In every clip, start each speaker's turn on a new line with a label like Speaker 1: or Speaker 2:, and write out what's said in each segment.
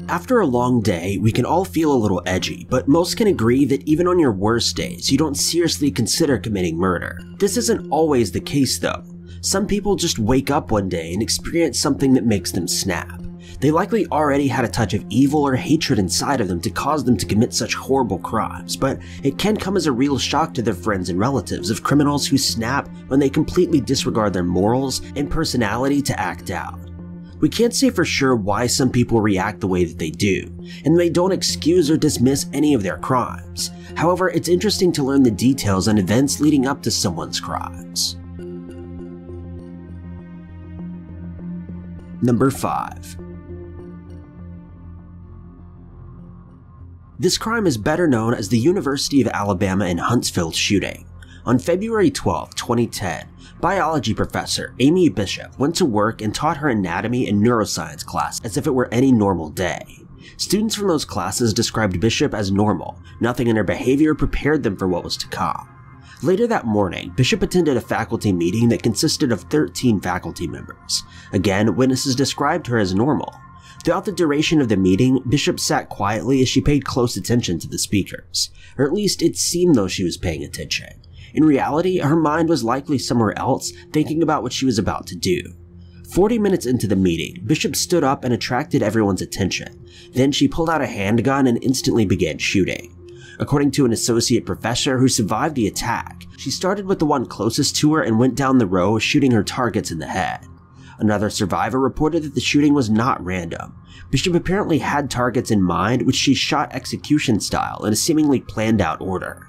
Speaker 1: After a long day, we can all feel a little edgy, but most can agree that even on your worst days, you don't seriously consider committing murder. This isn't always the case though. Some people just wake up one day and experience something that makes them snap. They likely already had a touch of evil or hatred inside of them to cause them to commit such horrible crimes, but it can come as a real shock to their friends and relatives of criminals who snap when they completely disregard their morals and personality to act out. We can't say for sure why some people react the way that they do, and they don't excuse or dismiss any of their crimes. However, it's interesting to learn the details and events leading up to someone's crimes. Number 5. This crime is better known as the University of Alabama in Huntsville shooting. On February 12, 2010, biology professor Amy Bishop went to work and taught her anatomy and neuroscience class as if it were any normal day. Students from those classes described Bishop as normal. Nothing in her behavior prepared them for what was to come. Later that morning, Bishop attended a faculty meeting that consisted of 13 faculty members. Again, witnesses described her as normal. Throughout the duration of the meeting, Bishop sat quietly as she paid close attention to the speakers, or at least it seemed though she was paying attention. In reality, her mind was likely somewhere else, thinking about what she was about to do. 40 minutes into the meeting, Bishop stood up and attracted everyone's attention. Then she pulled out a handgun and instantly began shooting. According to an associate professor who survived the attack, she started with the one closest to her and went down the row, shooting her targets in the head. Another survivor reported that the shooting was not random. Bishop apparently had targets in mind, which she shot execution style in a seemingly planned out order.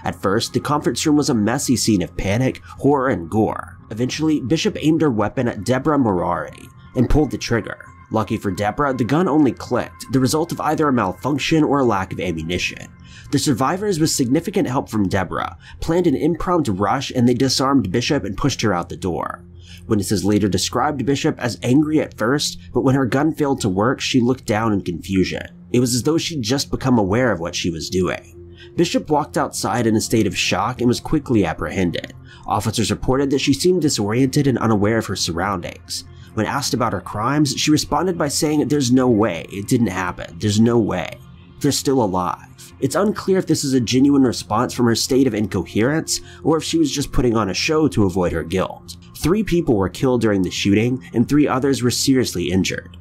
Speaker 1: At first, the conference room was a messy scene of panic, horror, and gore. Eventually, Bishop aimed her weapon at Deborah Morari and pulled the trigger. Lucky for Deborah, the gun only clicked, the result of either a malfunction or a lack of ammunition. The survivors, with significant help from Deborah, planned an impromptu rush and they disarmed Bishop and pushed her out the door. Witnesses later described Bishop as angry at first, but when her gun failed to work, she looked down in confusion. It was as though she'd just become aware of what she was doing. Bishop walked outside in a state of shock and was quickly apprehended. Officers reported that she seemed disoriented and unaware of her surroundings. When asked about her crimes, she responded by saying, "There's no way, it didn't happen, there's no way. They're still alive." It's unclear if this is a genuine response from her state of incoherence, or if she was just putting on a show to avoid her guilt. 3 people were killed during the shooting, and 3 others were seriously injured.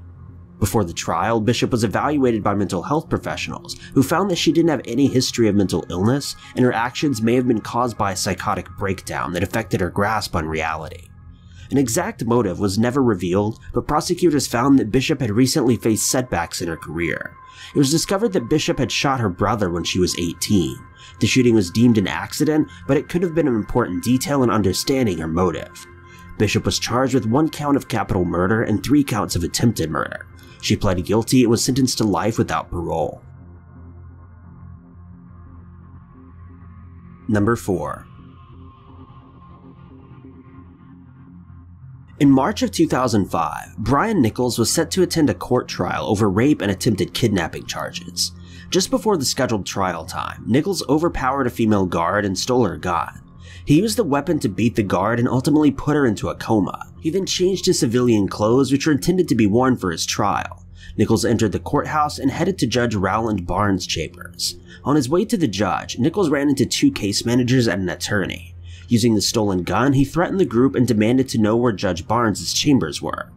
Speaker 1: Before the trial, Bishop was evaluated by mental health professionals, who found that she didn't have any history of mental illness, and her actions may have been caused by a psychotic breakdown that affected her grasp on reality. An exact motive was never revealed, but prosecutors found that Bishop had recently faced setbacks in her career. It was discovered that Bishop had shot her brother when she was 18. The shooting was deemed an accident, but it could have been an important detail in understanding her motive. Bishop was charged with 1 count of capital murder and 3 counts of attempted murder. She pled guilty and was sentenced to life without parole. Number 4. In March of 2005, Brian Nichols was set to attend a court trial over rape and attempted kidnapping charges. Just before the scheduled trial time, Nichols overpowered a female guard and stole her gun. He used the weapon to beat the guard and ultimately put her into a coma. He then changed his civilian clothes, which were intended to be worn for his trial. Nichols entered the courthouse and headed to Judge Rowland Barnes' chambers. On his way to the judge, Nichols ran into 2 case managers and an attorney. Using the stolen gun, he threatened the group and demanded to know where Judge Barnes' chambers were.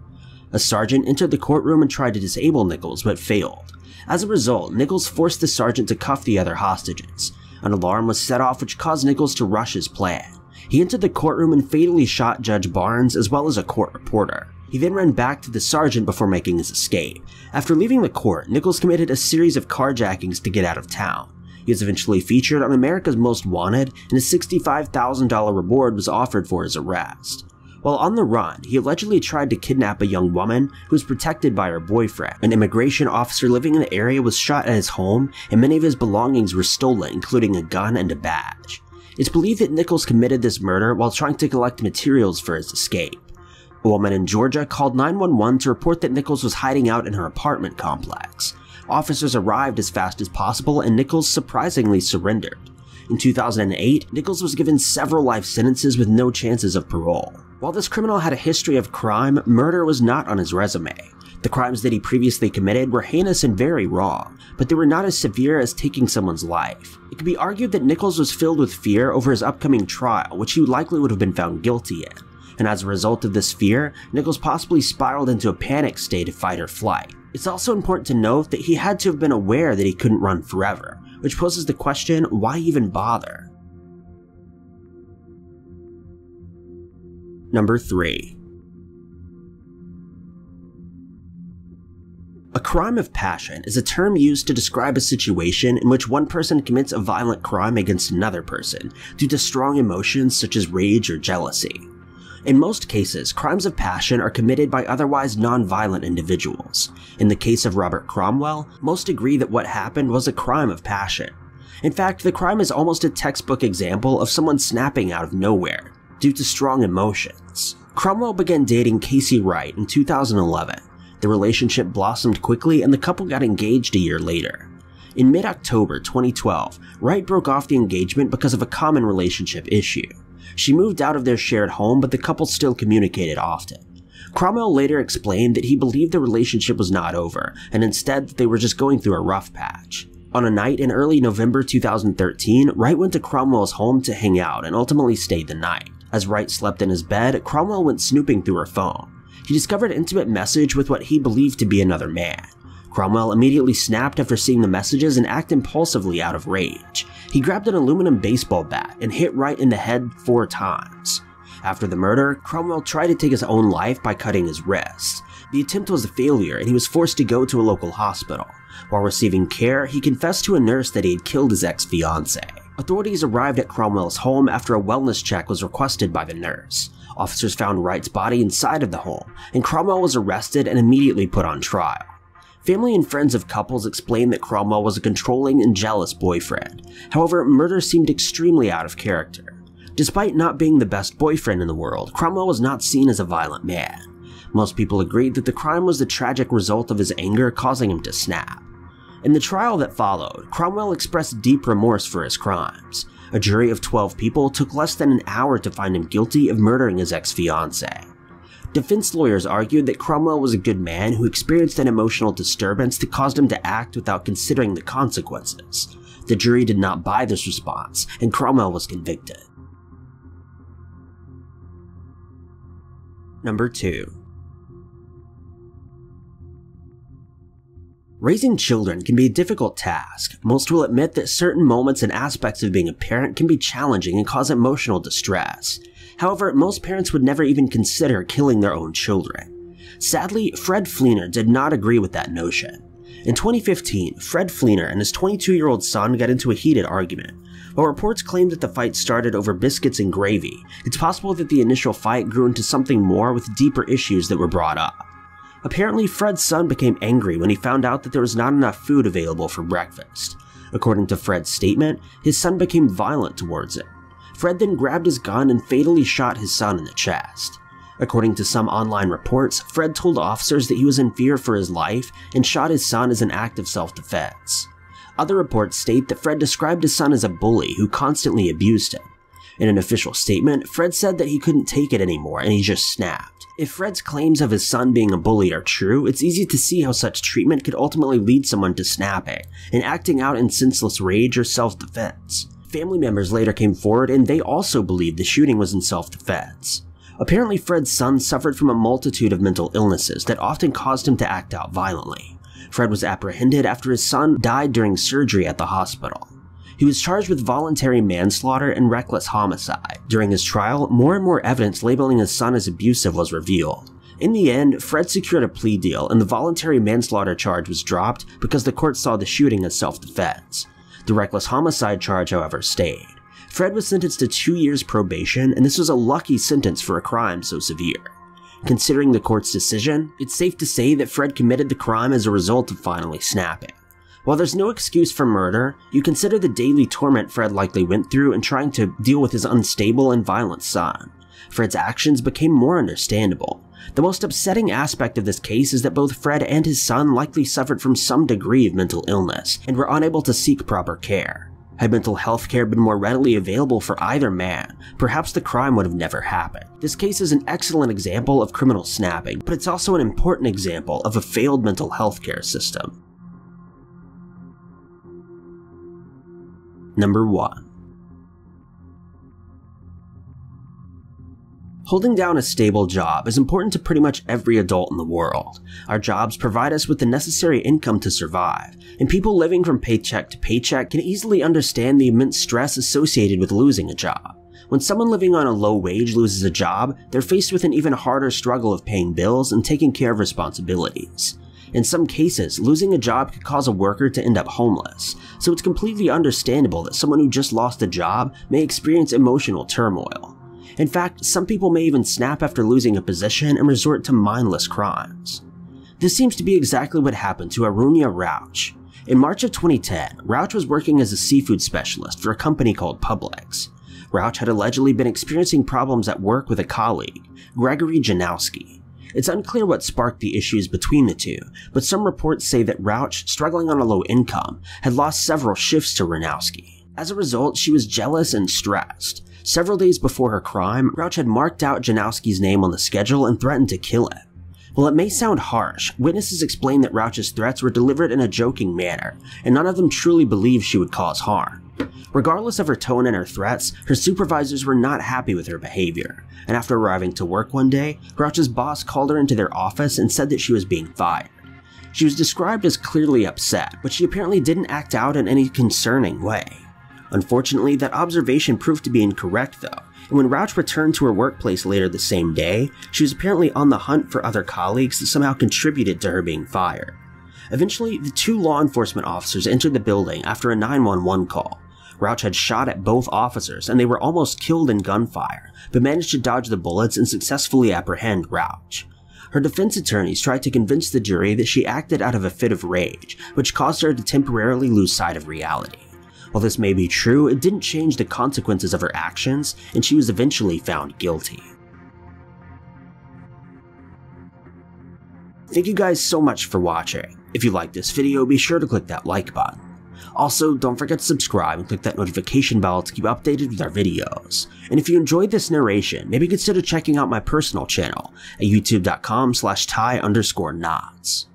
Speaker 1: A sergeant entered the courtroom and tried to disable Nichols, but failed. As a result, Nichols forced the sergeant to cuff the other hostages. An alarm was set off, which caused Nichols to rush his plan. He entered the courtroom and fatally shot Judge Barnes as well as a court reporter. He then ran back to the sergeant before making his escape. After leaving the court, Nichols committed a series of carjackings to get out of town. He was eventually featured on America's Most Wanted, and a $65,000 reward was offered for his arrest. While on the run, he allegedly tried to kidnap a young woman who was protected by her boyfriend. An immigration officer living in the area was shot at his home, and many of his belongings were stolen, including a gun and a badge. It's believed that Nichols committed this murder while trying to collect materials for his escape. A woman in Georgia called 911 to report that Nichols was hiding out in her apartment complex. Officers arrived as fast as possible, and Nichols surprisingly surrendered. In 2008, Nichols was given several life sentences with no chances of parole. While this criminal had a history of crime, murder was not on his resume. The crimes that he previously committed were heinous and very wrong, but they were not as severe as taking someone's life. It could be argued that Nichols was filled with fear over his upcoming trial, which he likely would have been found guilty in. And as a result of this fear, Nichols possibly spiraled into a panic state of fight or flight. It's also important to note that he had to have been aware that he couldn't run forever, which poses the question, why even bother? Number 3. A crime of passion is a term used to describe a situation in which one person commits a violent crime against another person due to strong emotions such as rage or jealousy. In most cases, crimes of passion are committed by otherwise non-violent individuals. In the case of Robert Cromwell, most agree that what happened was a crime of passion. In fact, the crime is almost a textbook example of someone snapping out of nowhere due to strong emotions. Cromwell began dating Casey Wright in 2011. The relationship blossomed quickly and the couple got engaged a year later. In mid-October 2012, Wright broke off the engagement because of a common relationship issue. She moved out of their shared home, but the couple still communicated often. Cromwell later explained that he believed the relationship was not over, and instead that they were just going through a rough patch. On a night in early November 2013, Wright went to Cromwell's home to hang out and ultimately stayed the night. As Wright slept in his bed, Cromwell went snooping through her phone. He discovered an intimate message with what he believed to be another man. Cromwell immediately snapped after seeing the messages and acted impulsively out of rage. He grabbed an aluminum baseball bat and hit Wright in the head 4 times. After the murder, Cromwell tried to take his own life by cutting his wrist. The attempt was a failure and he was forced to go to a local hospital. While receiving care, he confessed to a nurse that he had killed his ex-fiancée. Authorities arrived at Cromwell's home after a wellness check was requested by the nurse. Officers found Wright's body inside of the home, and Cromwell was arrested and immediately put on trial. Family and friends of couples explained that Cromwell was a controlling and jealous boyfriend. However, murder seemed extremely out of character. Despite not being the best boyfriend in the world, Cromwell was not seen as a violent man. Most people agreed that the crime was the tragic result of his anger causing him to snap. In the trial that followed, Cromwell expressed deep remorse for his crimes. A jury of 12 people took less than an hour to find him guilty of murdering his ex-fiancée. Defense lawyers argued that Cromwell was a good man who experienced an emotional disturbance that caused him to act without considering the consequences. The jury did not buy this response, and Cromwell was convicted. Number 2. Raising children can be a difficult task. Most will admit that certain moments and aspects of being a parent can be challenging and cause emotional distress. However, most parents would never even consider killing their own children. Sadly, Fred Fleener did not agree with that notion. In 2015, Fred Fleener and his 22-year-old son got into a heated argument. While reports claimed that the fight started over biscuits and gravy, it's possible that the initial fight grew into something more with deeper issues that were brought up. Apparently, Fred's son became angry when he found out that there was not enough food available for breakfast. According to Fred's statement, his son became violent towards him. Fred then grabbed his gun and fatally shot his son in the chest. According to some online reports, Fred told officers that he was in fear for his life and shot his son as an act of self-defense. Other reports state that Fred described his son as a bully who constantly abused him. In an official statement, Fred said that he couldn't take it anymore and he just snapped. If Fred's claims of his son being a bully are true, it's easy to see how such treatment could ultimately lead someone to snapping and acting out in senseless rage or self-defense. Family members later came forward and they also believed the shooting was in self-defense. Apparently, Fred's son suffered from a multitude of mental illnesses that often caused him to act out violently. Fred was apprehended after his son died during surgery at the hospital. He was charged with voluntary manslaughter and reckless homicide. During his trial, more and more evidence labeling his son as abusive was revealed. In the end, Fred secured a plea deal and the voluntary manslaughter charge was dropped because the court saw the shooting as self-defense. The reckless homicide charge, however, stayed. Fred was sentenced to 2 years probation, and this was a lucky sentence for a crime so severe. Considering the court's decision, it's safe to say that Fred committed the crime as a result of finally snapping. While there's no excuse for murder, you consider the daily torment Fred likely went through in trying to deal with his unstable and violent son. Fred's actions became more understandable. The most upsetting aspect of this case is that both Fred and his son likely suffered from some degree of mental illness and were unable to seek proper care. Had mental health care been more readily available for either man, perhaps the crime would have never happened. This case is an excellent example of criminal snapping, but it's also an important example of a failed mental health care system. Number 1. Holding down a stable job is important to pretty much every adult in the world. Our jobs provide us with the necessary income to survive, and people living from paycheck to paycheck can easily understand the immense stress associated with losing a job. When someone living on a low wage loses a job, they're faced with an even harder struggle of paying bills and taking care of responsibilities. In some cases, losing a job could cause a worker to end up homeless, so it's completely understandable that someone who just lost a job may experience emotional turmoil. In fact, some people may even snap after losing a position and resort to mindless crimes. This seems to be exactly what happened to Aronia Roush. In March of 2010, Roush was working as a seafood specialist for a company called Publix. Roush had allegedly been experiencing problems at work with a colleague, Gregory Janowski. It's unclear what sparked the issues between the two, but some reports say that Roush, struggling on a low income, had lost several shifts to Janowski. As a result, she was jealous and stressed. Several days before her crime, Roush had marked out Janowski's name on the schedule and threatened to kill him. While it may sound harsh, witnesses explain that Roush's threats were delivered in a joking manner, and none of them truly believed she would cause harm. Regardless of her tone and her threats, her supervisors were not happy with her behavior, and after arriving to work one day, Roush's boss called her into their office and said that she was being fired. She was described as clearly upset, but she apparently didn't act out in any concerning way. Unfortunately, that observation proved to be incorrect though, and when Roush returned to her workplace later the same day, she was apparently on the hunt for other colleagues that somehow contributed to her being fired. Eventually, the two law enforcement officers entered the building after a 911 call. Roush had shot at both officers and they were almost killed in gunfire, but managed to dodge the bullets and successfully apprehend Roush. Her defense attorneys tried to convince the jury that she acted out of a fit of rage, which caused her to temporarily lose sight of reality. While this may be true, it didn't change the consequences of her actions, and she was eventually found guilty. Thank you guys so much for watching. If you liked this video, be sure to click that like button. Also, don't forget to subscribe and click that notification bell to keep updated with our videos. And if you enjoyed this narration, maybe consider checking out my personal channel at youtube.com/ty_knots.